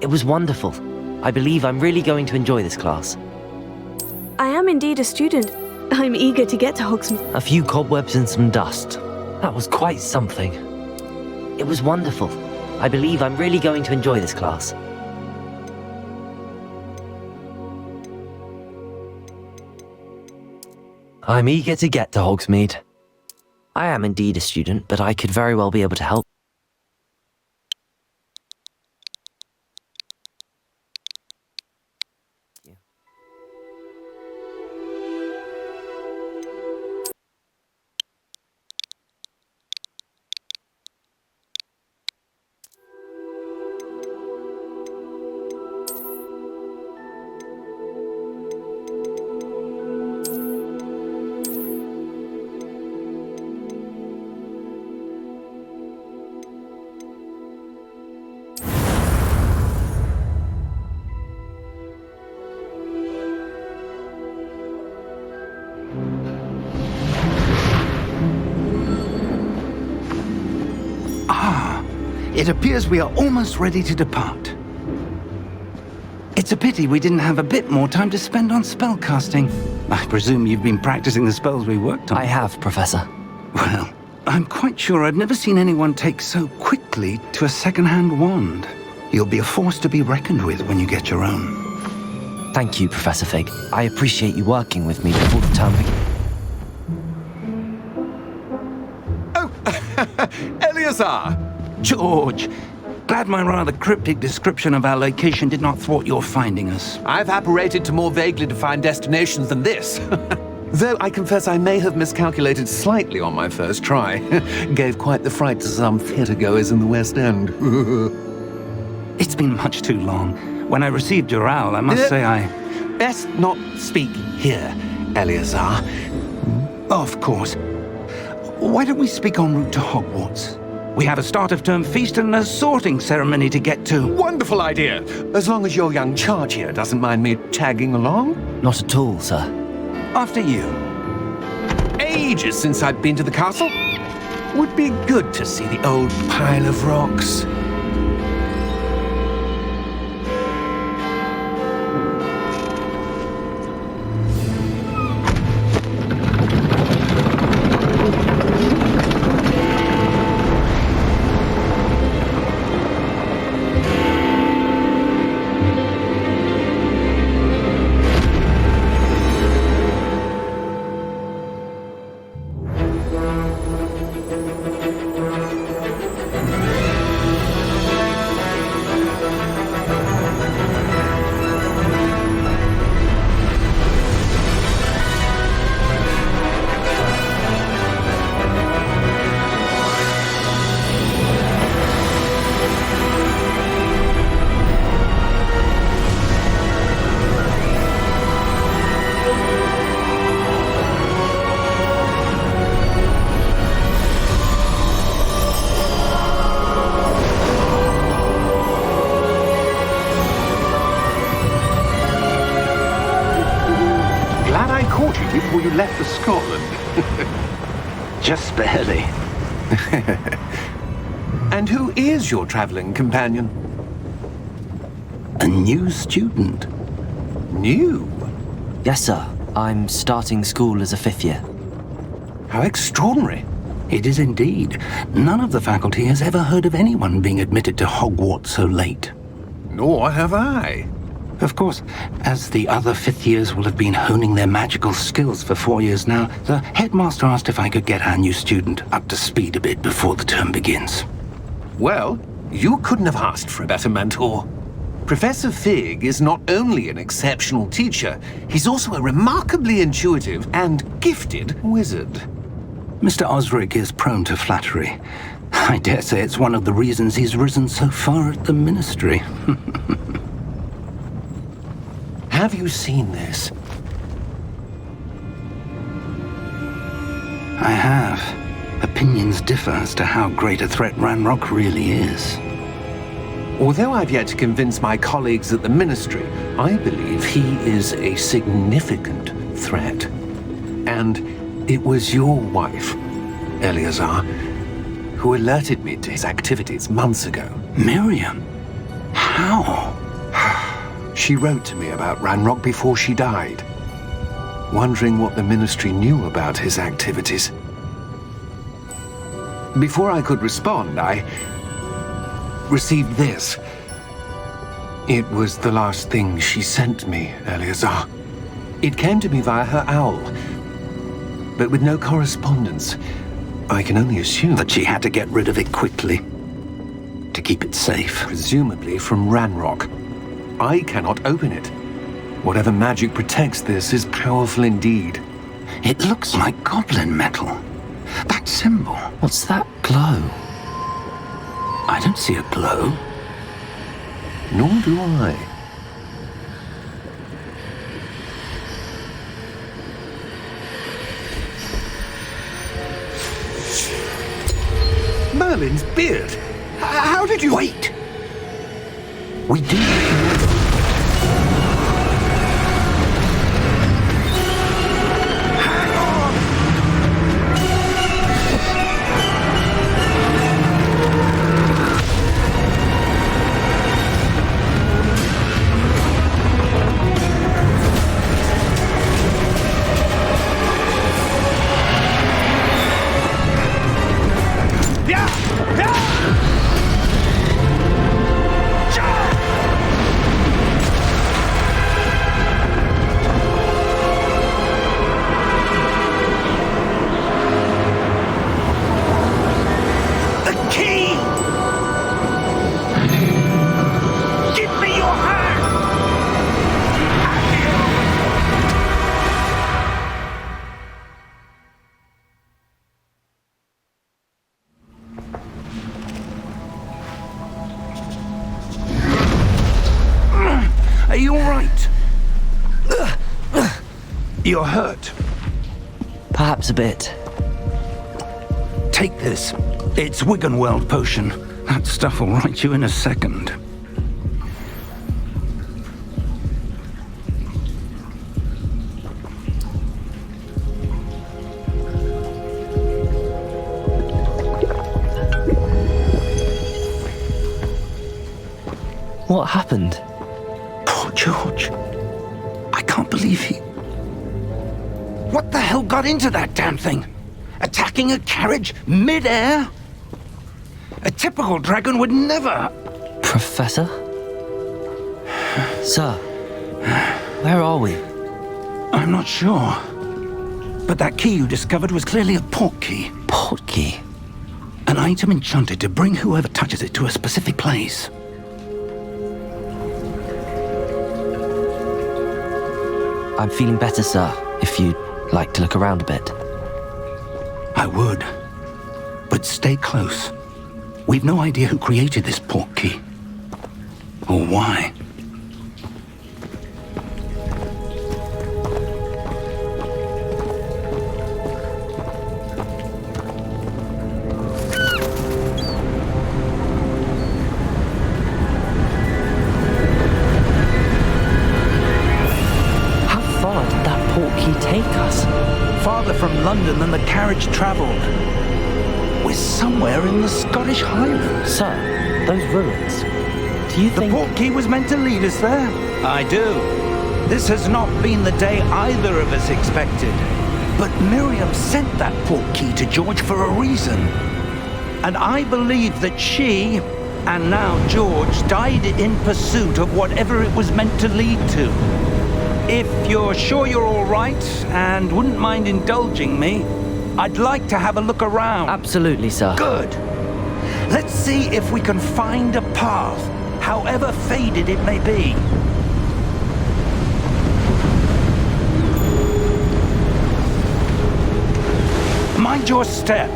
It was wonderful. I believe I'm really going to enjoy this class. I am indeed a student. I'm eager to get to Hogsmeade. A few cobwebs and some dust. That was quite something. It was wonderful. I believe I'm really going to enjoy this class. I'm eager to get to Hogsmeade. I am indeed a student, but I could very well be able to help. It appears we are almost ready to depart. It's a pity we didn't have a bit more time to spend on spellcasting. I presume you've been practicing the spells we worked on. I have, Professor. Well, I'm quite sure I've never seen anyone take so quickly to a second-hand wand. You'll be a force to be reckoned with when you get your own. Thank you, Professor Fig. I appreciate you working with me before the term begins. Oh, Eleazar! George, glad my rather cryptic description of our location did not thwart your finding us. I've apparated to more vaguely defined destinations than this. Though I confess I may have miscalculated slightly on my first try. Gave quite the fright to some theatre-goers in the West End. It's been much too long. When I received your owl, I must say I... Best not speak here, Eleazar. Of course. Why don't we speak en route to Hogwarts? We have a start-of-term feast and a sorting ceremony to get to. Wonderful idea! As long as your young charge here doesn't mind me tagging along. Not at all, sir. After you. Ages since I've been to the castle. Would be good to see the old pile of rocks. Before you left for Scotland. Just barely. And who is your traveling companion? A new student. New? Yes, sir. I'm starting school as a 5th year. How extraordinary. It is indeed. None of the faculty has ever heard of anyone being admitted to Hogwarts so late. Nor have I. Of course, as the other 5th years will have been honing their magical skills for 4 years now, the headmaster asked if I could get our new student up to speed a bit before the term begins. Well, you couldn't have asked for a better mentor. Professor Fig is not only an exceptional teacher, he's also a remarkably intuitive and gifted wizard. Mr. Osric is prone to flattery. I dare say it's one of the reasons he's risen so far at the ministry. Have you seen this? I have. Opinions differ as to how great a threat Ranrock really is. Although I've yet to convince my colleagues at the Ministry, I believe he is a significant threat. And it was your wife, Eleazar, who alerted me to his activities months ago. Miriam? how? She wrote to me about Ranrock before she died, wondering what the Ministry knew about his activities. Before I could respond, I received this. It was the last thing she sent me, Eleazar. It came to me via her owl, but with no correspondence. I can only assume That she had to get rid of it quickly to keep it safe. presumably from Ranrock. I cannot open it. Whatever magic protects this is powerful indeed. It looks like goblin metal. That symbol. What's that glow? I don't see a glow. Nor do I. Merlin's beard! How did you... Wait! We do recognize... Hang on! The key! Give me your hand! Are you all right? You're hurt. Perhaps a bit. Take this. It's Wiggenweld potion. That stuff will right you in a second. What happened? Poor George. I can't believe he... What the hell got into that damn thing? Attacking a carriage mid-air? A typical dragon would never... Professor? Sir, where are we? I'm not sure. But that key you discovered was clearly a port key. Port key? An item enchanted to bring whoever touches it to a specific place. I'm feeling better, sir, if you'd like to look around a bit. I would. But stay close. We've no idea who created this port key. Or why. How far did that port key take us? Farther from London than the carriage travelled. We're somewhere in the Scottish Highlands. Sir, those ruins. Do you The think... port key was meant to lead us there? I do. This has not been the day either of us expected. But Miriam sent that port key to George for a reason. And I believe that she, and now George, died in pursuit of whatever it was meant to lead to. If you're sure you're all right and wouldn't mind indulging me, I'd like to have a look around. Absolutely, sir. Good. Let's see if we can find a path, however faded it may be. Mind your step.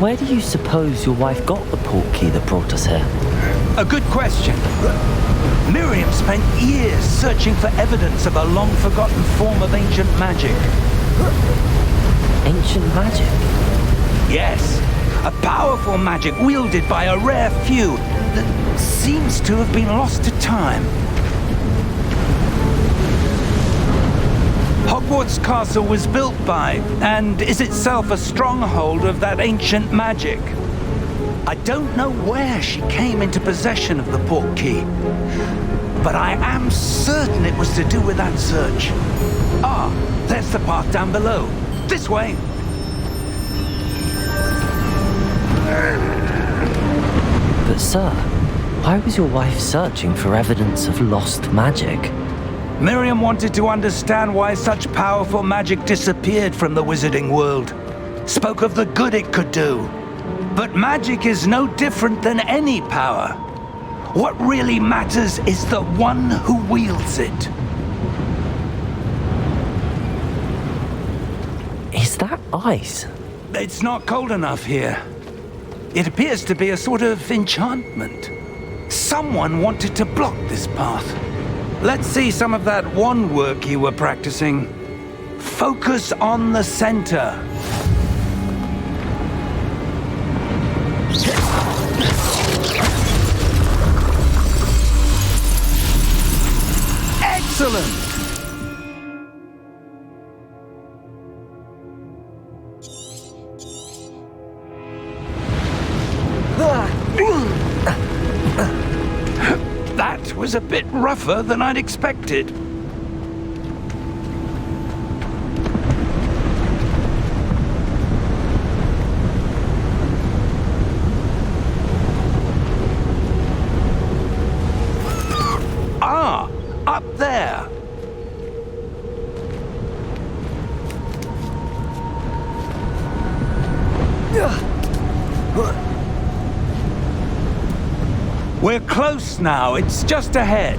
Where do you suppose your wife got the port key that brought us here? A good question. Miriam spent years searching for evidence of a long-forgotten form of ancient magic. Ancient magic? Yes, a powerful magic wielded by a rare few that seems to have been lost to time. Hogwarts Castle was built by, and is itself a stronghold of that ancient magic. I don't know where she came into possession of the portkey, but I am certain it was to do with that search. Ah, there's the path down below. This way. But sir, why was your wife searching for evidence of lost magic? Miriam wanted to understand why such powerful magic disappeared from the wizarding world. Spoke of the good it could do. But magic is no different than any power. What really matters is the one who wields it. Is that ice? It's not cold enough here. It appears to be a sort of enchantment. Someone wanted to block this path. Let's see some of that wand work you were practicing. Focus on the center. Excellent! That was a bit rougher than I'd expected. Ah, up there. We're close now. It's just ahead.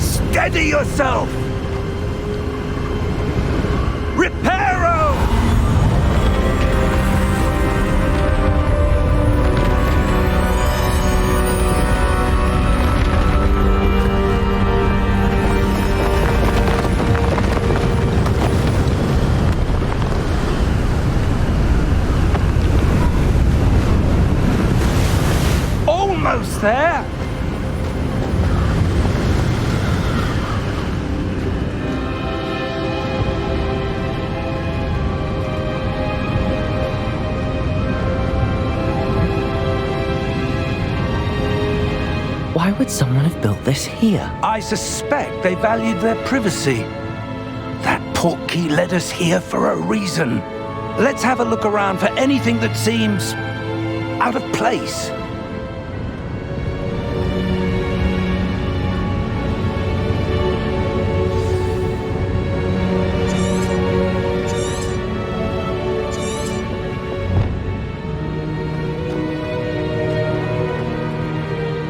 Steady yourself! Reparo! Almost there! Why would someone have built this here? I suspect they valued their privacy. That portkey led us here for a reason. Let's have a look around for anything that seems out of place.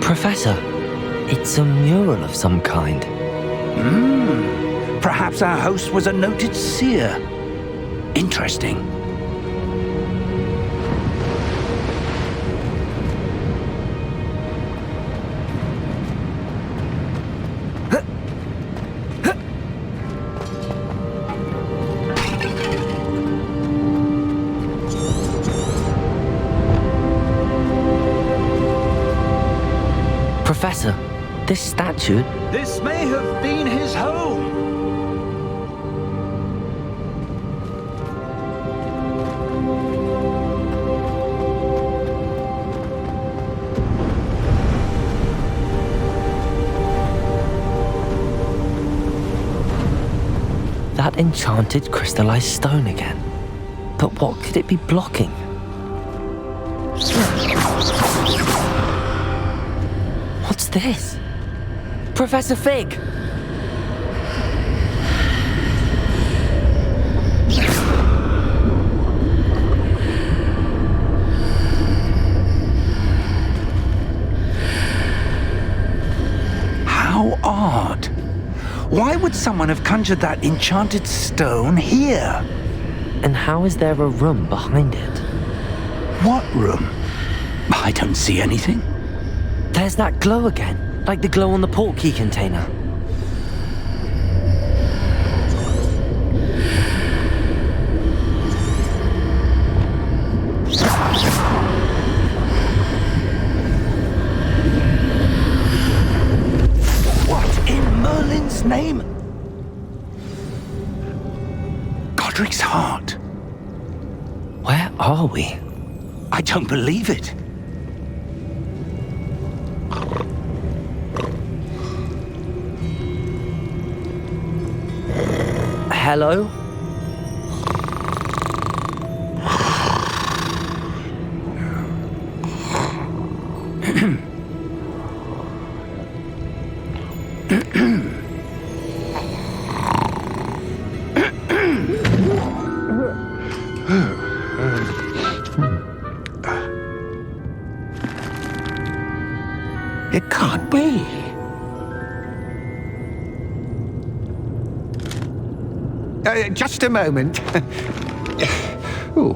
Professor, it's a mural of some kind. Perhaps our host was a noted seer. Interesting. Professor, this statue... This may have been his home. That enchanted crystallized stone again. But what could it be blocking? What's this? Professor Fig! How odd. Why would someone have conjured that enchanted stone here? And how is there a room behind it? What room? I don't see anything. There's that glow again, like the glow on the portkey container. What in Godric's heart. Where are we? I don't believe it. Hello? It can't be. Just a moment. Ooh.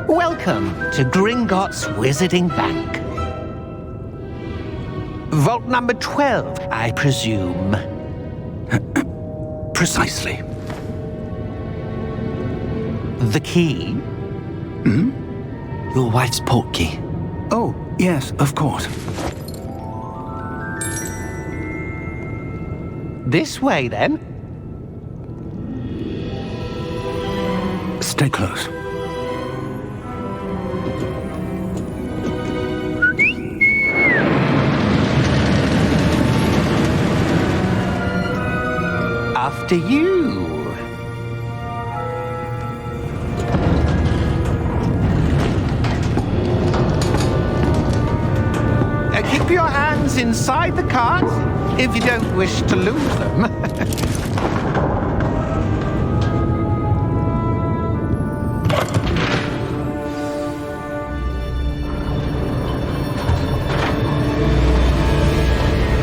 Welcome to Gringotts Wizarding Bank. Vault number 12, I presume. Precisely. The key? Your wife's portkey. Oh, yes, of course. This way, then. Stay close. After you. Keep your hands inside the cart if you don't wish to lose them.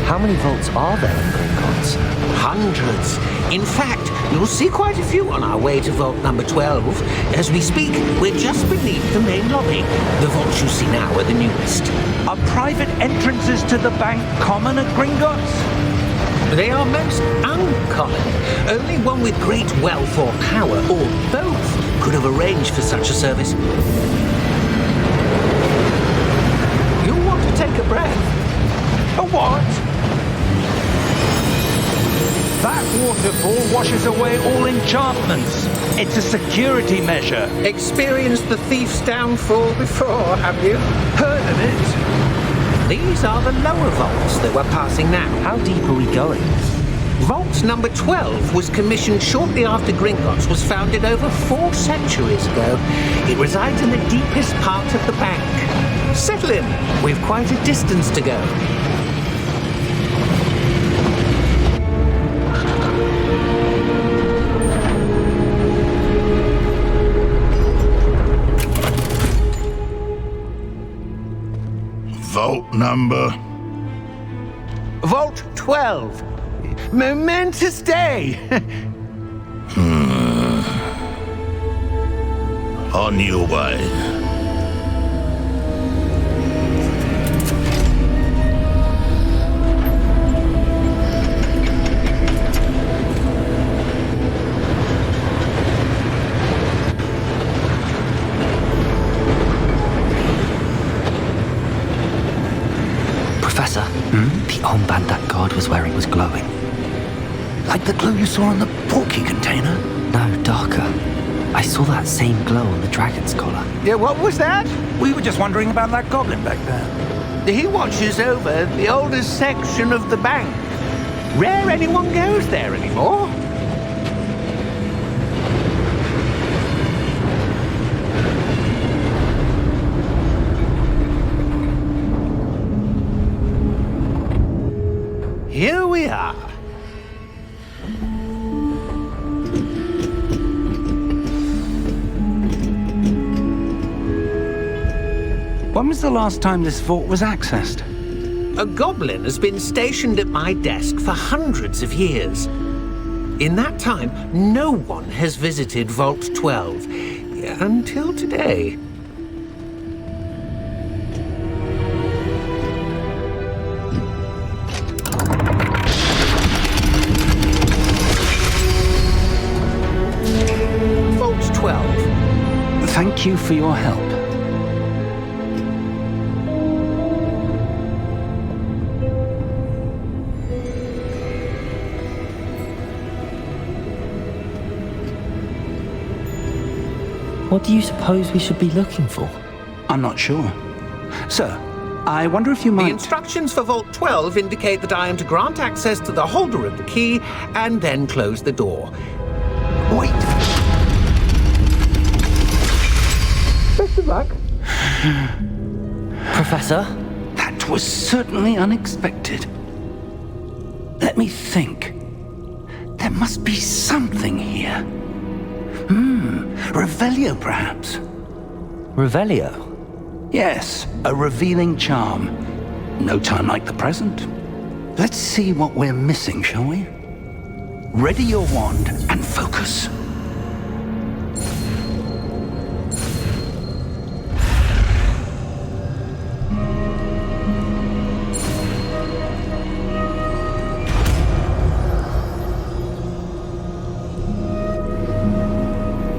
How many vaults are there in Gringotts? Hundreds. In fact, you'll see quite a few on our way to vault number 12. As we speak, we're just beneath the main lobby. The vaults you see now are the newest. Are private entrances to the bank common at Gringotts? They are most uncommon. Only one with great wealth or power, or both, could have arranged for such a service. You'll want to take a breath. A what? That waterfall washes away all enchantments. It's a security measure. Experienced the thief's downfall before, have you? Heard of it? These are the lower vaults that we're passing now. How deep are we going? Vault number 12 was commissioned shortly after Gringotts was founded over 4 centuries ago. It resides in the deepest part of the bank. Settle in. We've quite a distance to go. Vault number? Vault 12. Momentous day. On your way. Professor, the armband that guard was wearing was glowing. Like the glow you saw on the portkey container? No, darker. I saw that same glow on the dragon's collar. Yeah, what was that? We were just wondering about that goblin back there. He watches over the oldest section of the bank. Rare anyone goes there anymore. Here we are. When was the last time this vault was accessed? A goblin has been stationed at my desk for hundreds of years. In that time, no one has visited Vault 12 until today. Vault 12. Thank you for your help. What do you suppose we should be looking for? I'm not sure. Sir, I wonder if you The might... instructions for Vault 12 indicate that I am to grant access to the holder of the key and then close the door. Wait! Best of luck. Professor? That was certainly unexpected. Let me think. There must be something here. Revelio, perhaps? Revelio? Yes, a revealing charm. No time like the present. Let's see what we're missing, shall we? Ready your wand and focus.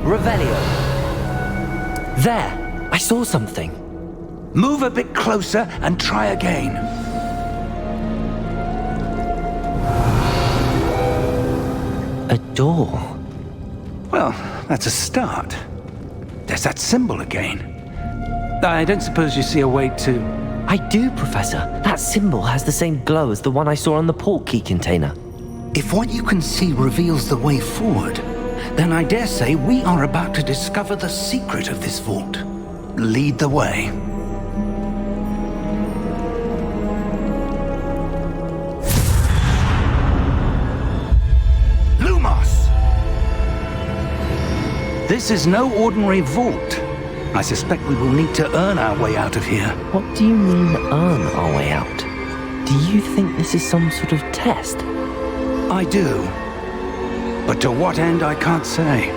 Revelio. There! I saw something. Move a bit closer and try again. A door. Well, that's a start. There's that symbol again. I don't suppose you see a way to... I do, Professor. That symbol has the same glow as the one I saw on the portkey container. If what you can see reveals the way forward, then I dare say we are about to discover the secret of this vault. Lead the way. Lumos! This is no ordinary vault. I suspect we will need to earn our way out of here. What do you mean, earn our way out? Do you think this is some sort of test? I do. But to what end, I can't say.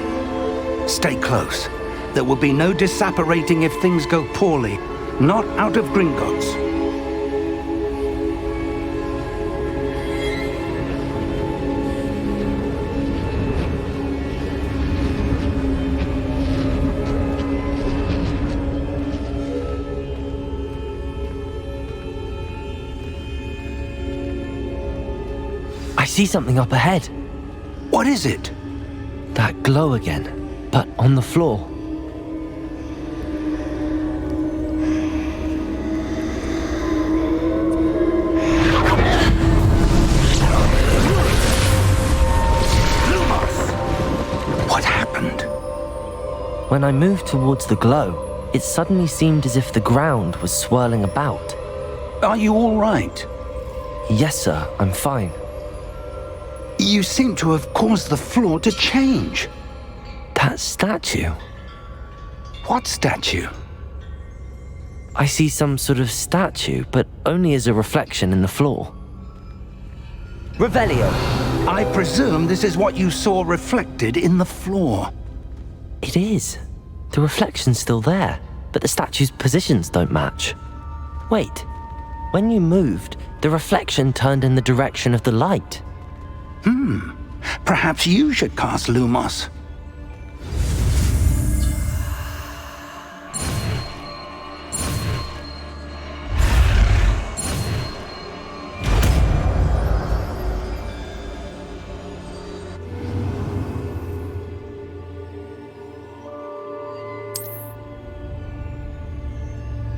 Stay close. There will be no disapparating if things go poorly. Not out of Gringotts. I see something up ahead. What is it? That glow again, but on the floor. What happened? When I moved towards the glow, it suddenly seemed as if the ground was swirling about. Are you all right? Yes, sir, I'm fine. You seem to have caused the floor to change. That statue. What statue? I see some sort of statue, but only as a reflection in the floor. Revelio! I presume this is what you saw reflected in the floor. It is. The reflection's still there, but the statue's positions don't match. Wait. When you moved, the reflection turned in the direction of the light. Perhaps you should cast Lumos.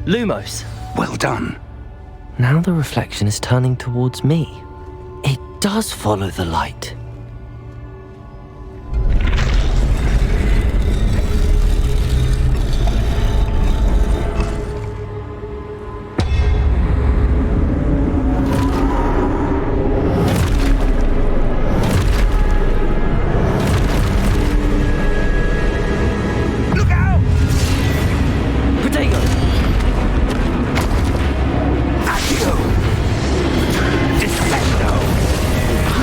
Lumos! Well done. Now the reflection is turning towards me. It does follow the light. Look out! Protego! Accio! Defendo!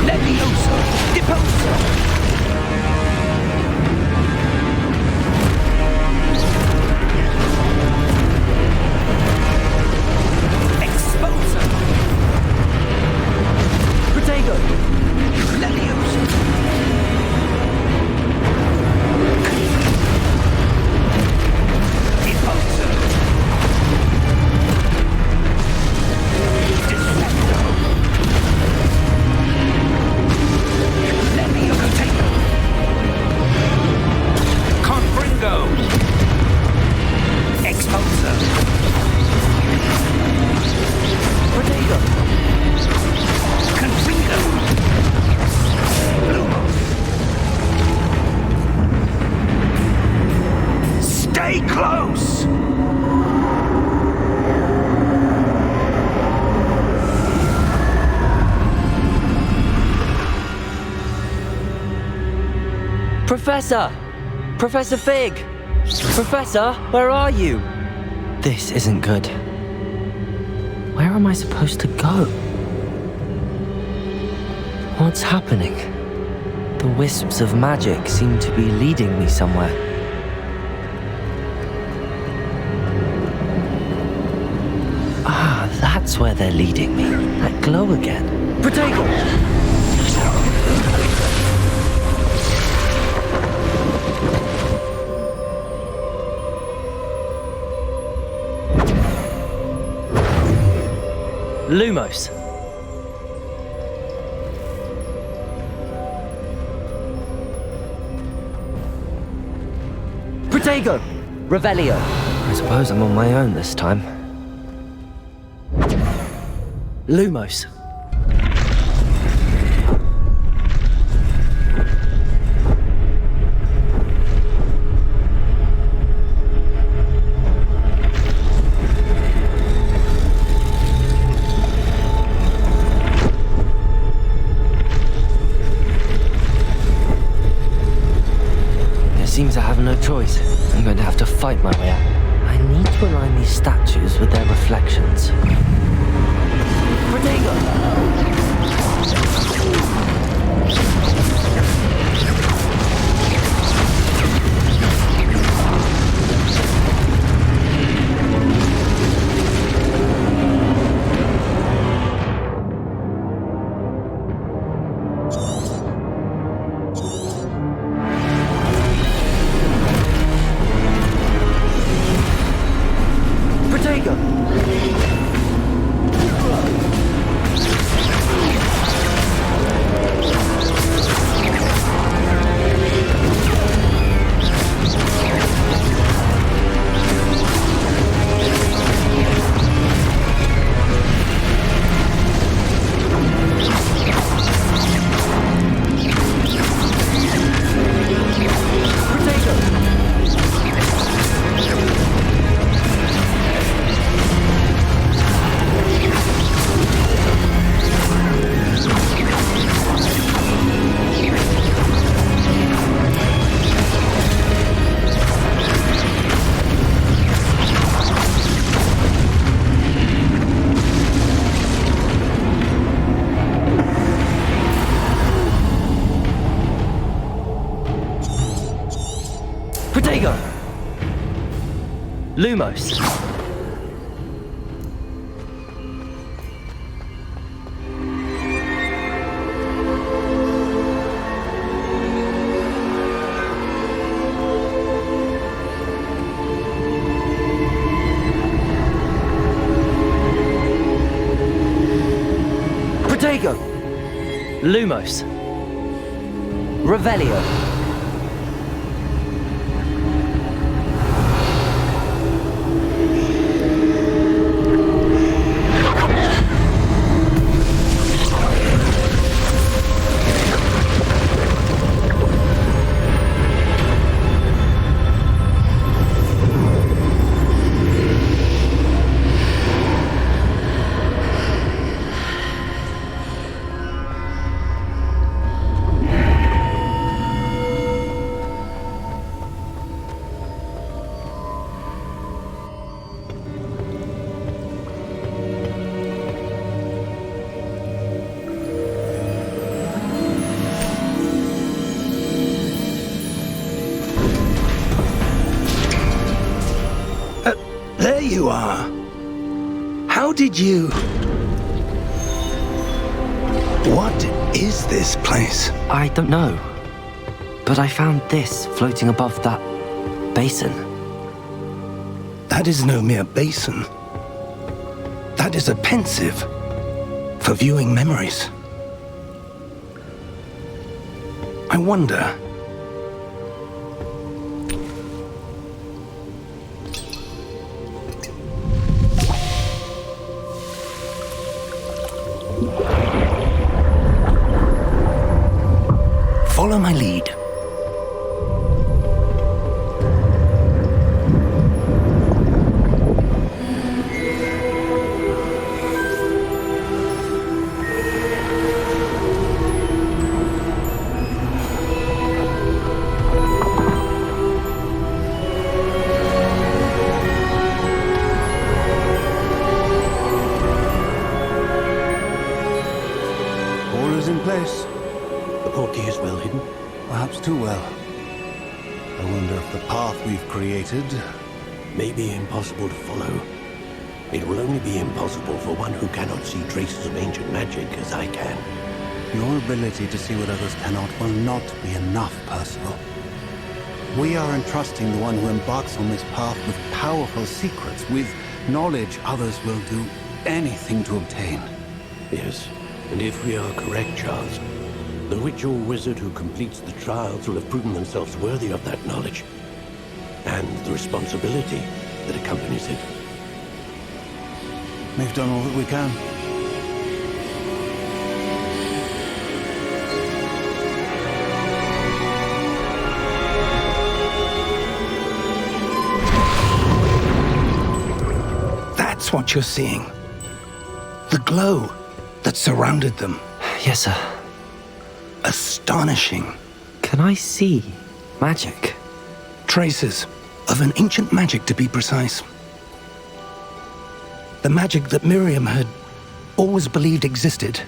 Levioso! Stay close! Professor! Professor Fig! Professor, where are you? This isn't good. Where am I supposed to go? What's happening? The wisps of magic seem to be leading me somewhere. Ah, that's where they're leading me. That glow again. Protego! Lumos. Protego! Revelio. I suppose I'm on my own this time. Lumos. Seems I have no choice. I'm going to have to fight my way out. I need to align these statues with their reflections. Protego! Lumos. Protego! Lumos. Revelio. There you are. How did you... What is this place? I don't know. But I found this floating above that basin. That is no mere basin. That is a pensive for viewing memories. I wonder... Follow my lead. fated, may be impossible to follow. It will only be impossible for one who cannot see traces of ancient magic as I can. Your ability to see what others cannot will not be enough, Percival. We are entrusting the one who embarks on this path with powerful secrets, with knowledge others will do anything to obtain. Yes, and if we are correct, Charles, the witch or wizard who completes the trials will have proven themselves worthy of that knowledge, and the responsibility that accompanies it. We've done all that we can. That's what you're seeing. The glow that surrounded them. Yes, sir. Astonishing. Can I see magic? Traces of an ancient magic, to be precise. The magic that Miriam had always believed existed,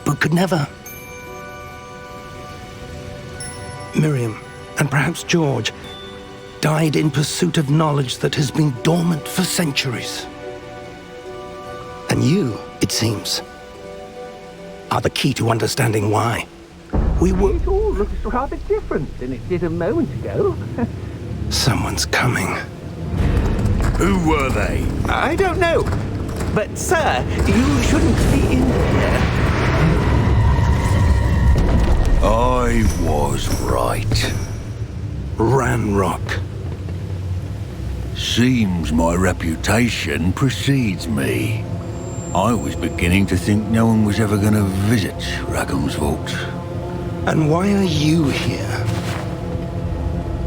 but could never. Miriam, and perhaps George, died in pursuit of knowledge that has been dormant for centuries. And you, it seems, are the key to understanding why. We were... It all looks rather different than it did a moment ago. Someone's coming. Who were they? I don't know. But, sir, you shouldn't be in here. I was right. Ranrock. Seems my reputation precedes me. I was beginning to think no one was ever going to visit Rackham's vault. And why are you here?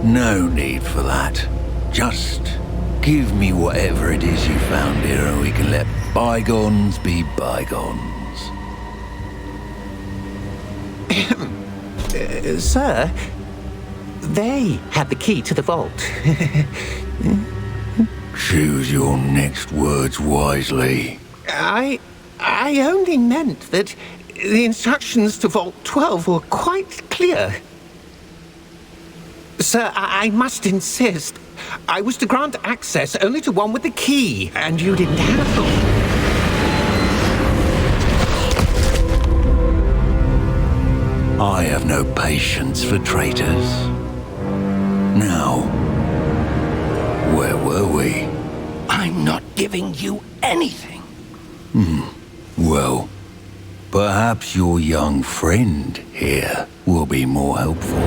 No need for that. Just give me whatever it is you found here and we can let bygones be bygones. Sir, they had the key to the vault. Choose your next words wisely. I only meant that the instructions to Vault 12 were quite clear. Sir, I must insist. I was to grant access only to one with the key, and you didn't have them. I have no patience for traitors. Now, where were we? I'm not giving you anything. Well, perhaps your young friend here will be more helpful.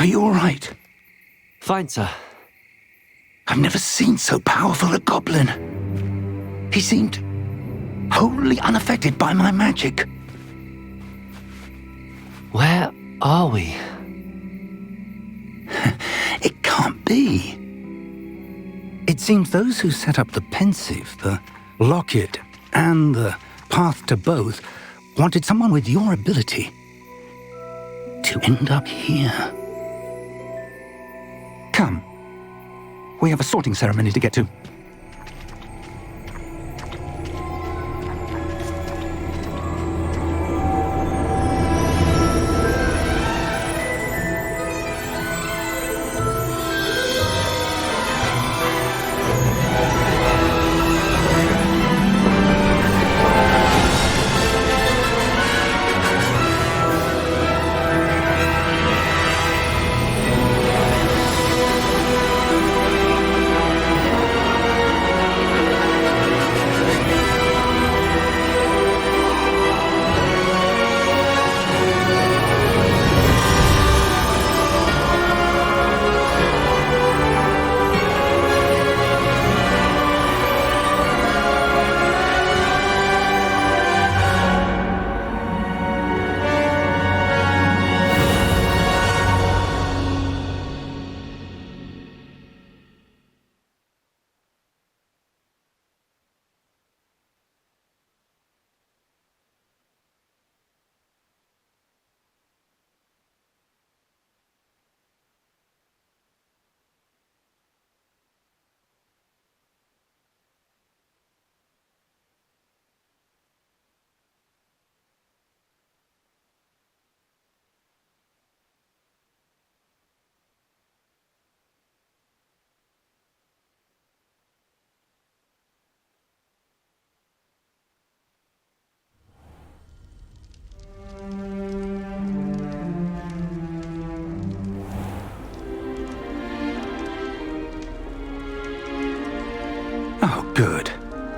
Are you all right? Fine, sir. I've never seen so powerful a goblin. He seemed wholly unaffected by my magic. Where are we? It can't be. It seems those who set up the pensive, the locket, and the path to both wanted someone with your ability to end up here. Come. We have a sorting ceremony to get to.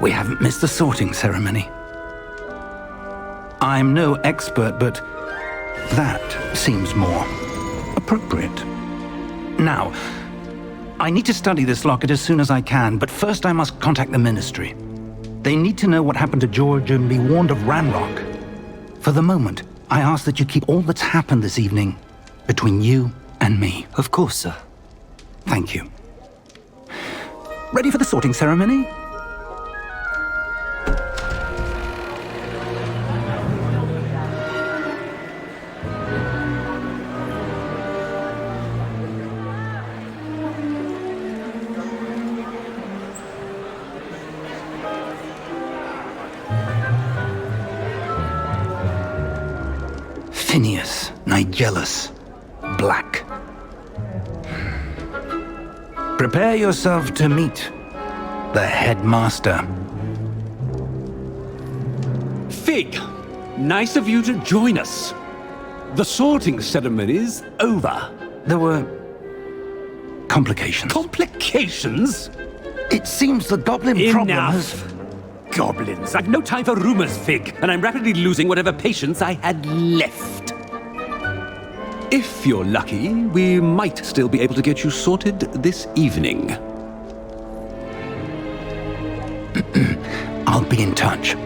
we haven't missed the sorting ceremony. I'm no expert, but that seems more appropriate. Now, I need to study this locket as soon as I can, but first I must contact the Ministry. They need to know what happened to George and be warned of Ranrock. For the moment, I ask that you keep all that's happened this evening between you and me. Of course, sir. Thank you. Ready for the sorting ceremony? Phineas, Nigellus, Black. Prepare yourself to meet the headmaster. Fig, nice of you to join us. The sorting ceremony's over. There were complications. Complications? It seems the goblin problem has... Enough! Goblins. I've no time for rumors, Fig, and I'm rapidly losing whatever patience I had left. If you're lucky, we might still be able to get you sorted this evening. I'll be in touch.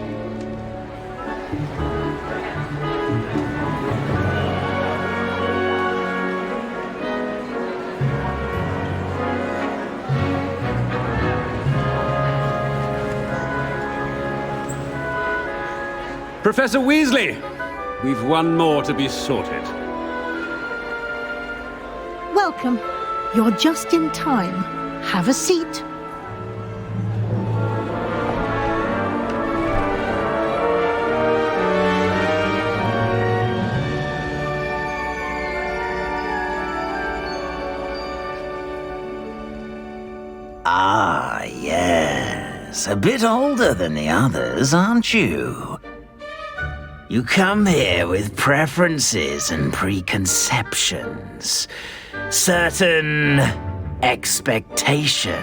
Professor Weasley, we've one more to be sorted. Welcome. You're just in time. Have a seat. Ah, yes. A bit older than the others, aren't you? You come here with preferences and preconceptions. Certain expectations.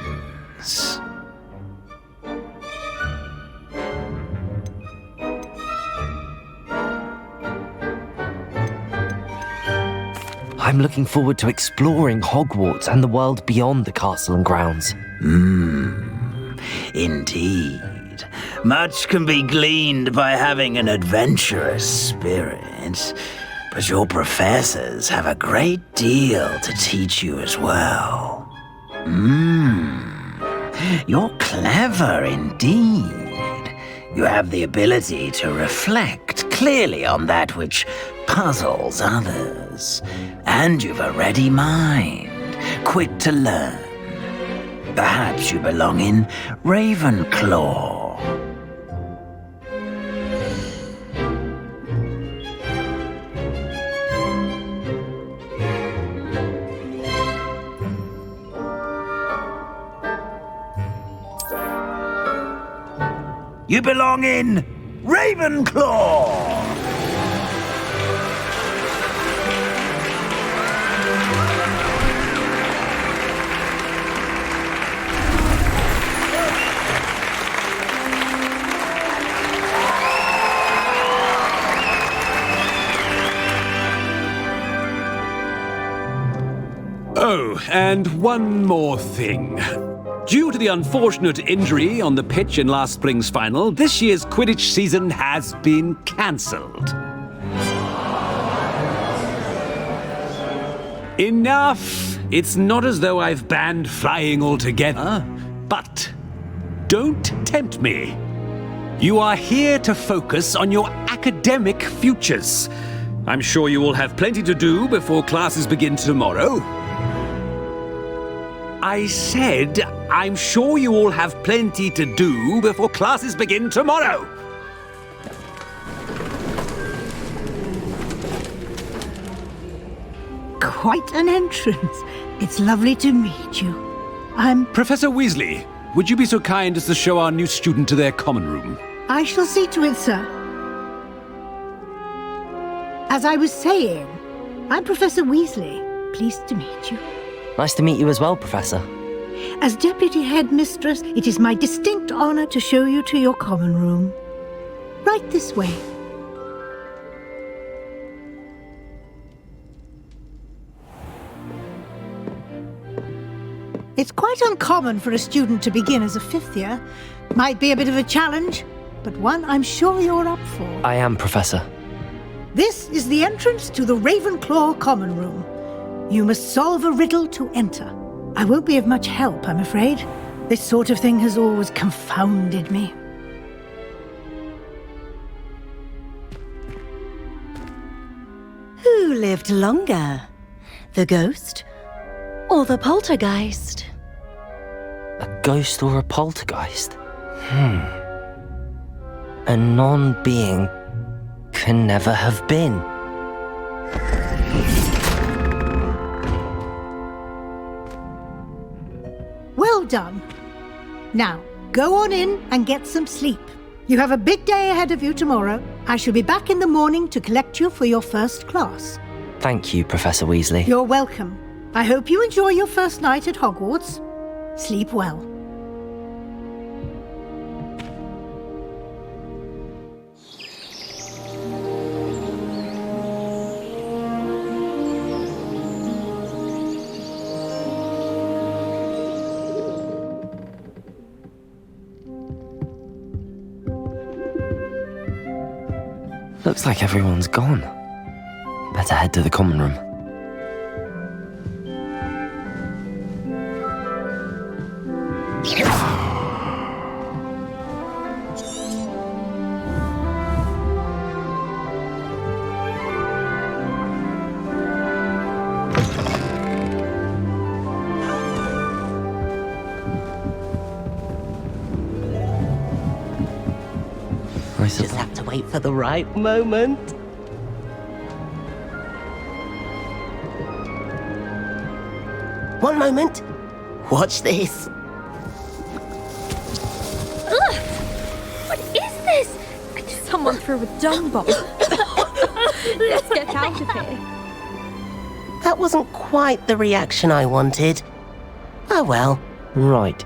I'm looking forward to exploring Hogwarts and the world beyond the castle and grounds. Indeed. Much can be gleaned by having an adventurous spirit, but your professors have a great deal to teach you as well. You're clever indeed. You have the ability to reflect clearly on that which puzzles others, and you've a ready mind, quick to learn. Perhaps you belong in Ravenclaw. You belong in Ravenclaw! Oh, and one more thing. Due to the unfortunate injury on the pitch in last spring's final, this year's Quidditch season has been cancelled. Enough! It's not as though I've banned flying altogether, but don't tempt me. You are here to focus on your academic futures. I'm sure you will have plenty to do before classes begin tomorrow. I said, I'm sure you all have plenty to do before classes begin tomorrow. Quite an entrance. It's lovely to meet you. I'm... Professor Weasley, would you be so kind as to show our new student to their common room? I shall see to it, sir. As I was saying, I'm Professor Weasley. Pleased to meet you. Nice to meet you as well, Professor. As Deputy Headmistress, it is my distinct honor to show you to your common room. Right this way. It's quite uncommon for a student to begin as a fifth year. Might be a bit of a challenge, but one I'm sure you're up for. I am, Professor. This is the entrance to the Ravenclaw Common Room. You must solve a riddle to enter. I won't be of much help, I'm afraid. This sort of thing has always confounded me. Who lived longer? The ghost or the poltergeist? A ghost or a poltergeist? A non-being can never have been. Well done. Now, go on in and get some sleep. You have a big day ahead of you tomorrow. I shall be back in the morning to collect you for your first class. Thank you, Professor Weasley. You're welcome. I hope you enjoy your first night at Hogwarts. Sleep well. Looks like everyone's gone. Better head to the common room. Just have to wait for the right moment. One moment. Watch this. Ugh! What is this? Someone threw a dung bomb. Let's get out of here. That wasn't quite the reaction I wanted. Oh well. Right.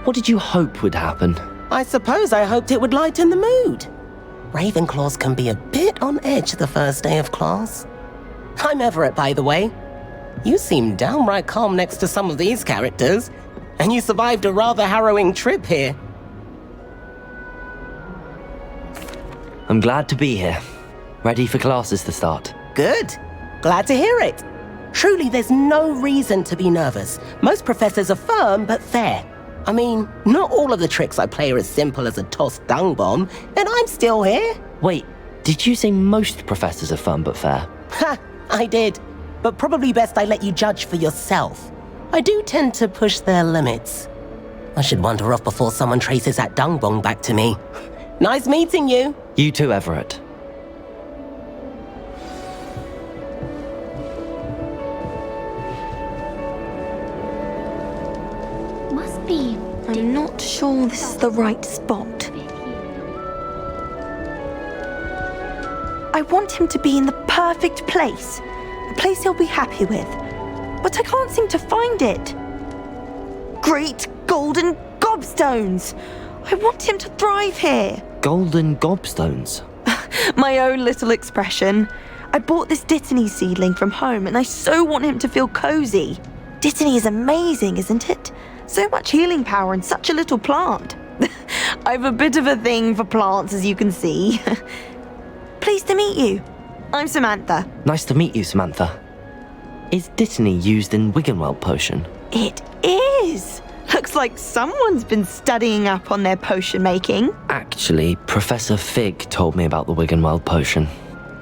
What did you hope would happen? I suppose I hoped it would lighten the mood. Ravenclaws can be a bit on edge the first day of class. I'm Everett, by the way. You seem downright calm next to some of these characters, and you survived a rather harrowing trip here. I'm glad to be here. Ready for classes to start. Good. Glad to hear it. Truly, there's no reason to be nervous. Most professors are firm but fair. I mean, not all of the tricks I play are as simple as a tossed dung bomb, and I'm still here. Wait, did you say most professors are fun but fair? Ha, I did. But probably best I let you judge for yourself. I do tend to push their limits. I should wander off before someone traces that dung bomb back to me. Nice meeting you. You too, Everett. I'm not sure this is the right spot. I want him to be in the perfect place. A place he'll be happy with. But I can't seem to find it. Great golden gobstones! I want him to thrive here. Golden gobstones? My own little expression. I bought this Dittany seedling from home and I so want him to feel cozy. Dittany is amazing, isn't it? So much healing power in such a little plant. I've a bit of a thing for plants, as you can see. Pleased to meet you. I'm Samantha. Nice to meet you, Samantha. Is Dittany used in Wiggenweld potion? It is. Looks like someone's been studying up on their potion making. Actually, Professor Fig told me about the Wiggenweld potion.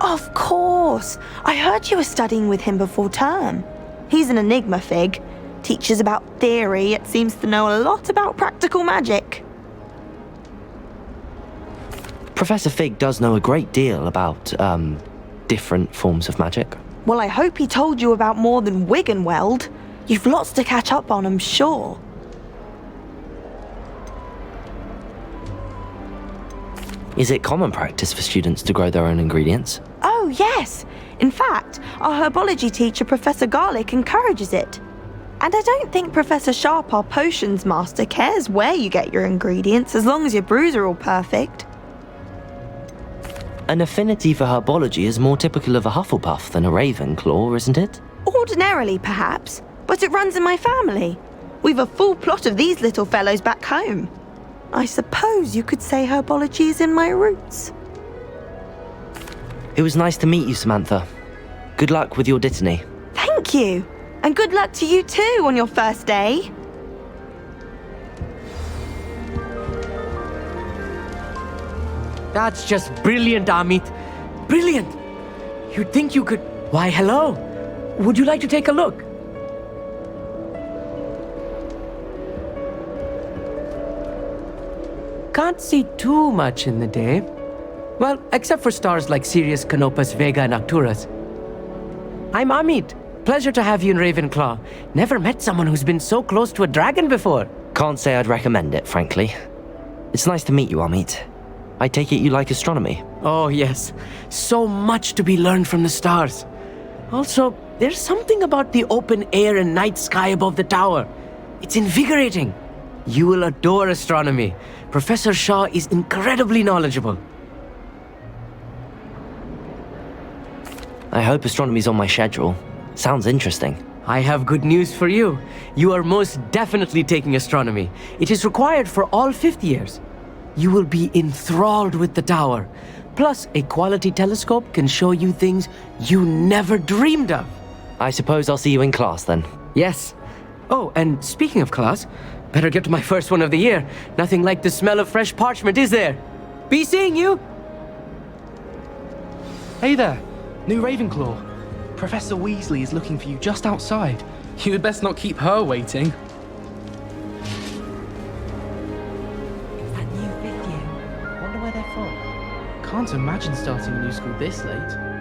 Of course. I heard you were studying with him before term. He's an enigma, Fig. Teaches about theory, yet seems to know a lot about practical magic. Professor Fig does know a great deal about, different forms of magic. Well, I hope he told you about more than Wiggenweld. You've lots to catch up on, I'm sure. Is it common practice for students to grow their own ingredients? Oh, yes. In fact, our herbology teacher, Professor Garlick, encourages it. And I don't think Professor Sharp, our potions master, cares where you get your ingredients as long as your brews are all perfect. An affinity for herbology is more typical of a Hufflepuff than a Ravenclaw, isn't it? Ordinarily, perhaps, but it runs in my family. We've a full plot of these little fellows back home. I suppose you could say herbology is in my roots. It was nice to meet you, Samantha. Good luck with your dittany. Thank you. And good luck to you too on your first day. That's just brilliant, Amit. Brilliant! You'd think you could... Why, hello. Would you like to take a look? Can't see too much in the day. Well, except for stars like Sirius, Canopus, Vega, and Arcturus. I'm Amit. Pleasure to have you in Ravenclaw. Never met someone who's been so close to a dragon before. Can't say I'd recommend it, frankly. It's nice to meet you, Amit. I take it you like astronomy. Oh, yes. So much to be learned from the stars. Also, there's something about the open air and night sky above the tower. It's invigorating. You will adore astronomy. Professor Shaw is incredibly knowledgeable. I hope astronomy's on my schedule. Sounds interesting. I have good news for you. You are most definitely taking astronomy. It is required for all 5th years. You will be enthralled with the tower. Plus, a quality telescope can show you things you never dreamed of. I suppose I'll see you in class then. Yes. Oh, and speaking of class, better get to my first one of the year. Nothing like the smell of fresh parchment, is there? Be seeing you! Hey there, new Ravenclaw. Professor Weasley is looking for you just outside. You'd best not keep her waiting. Can't imagine starting a new school this late.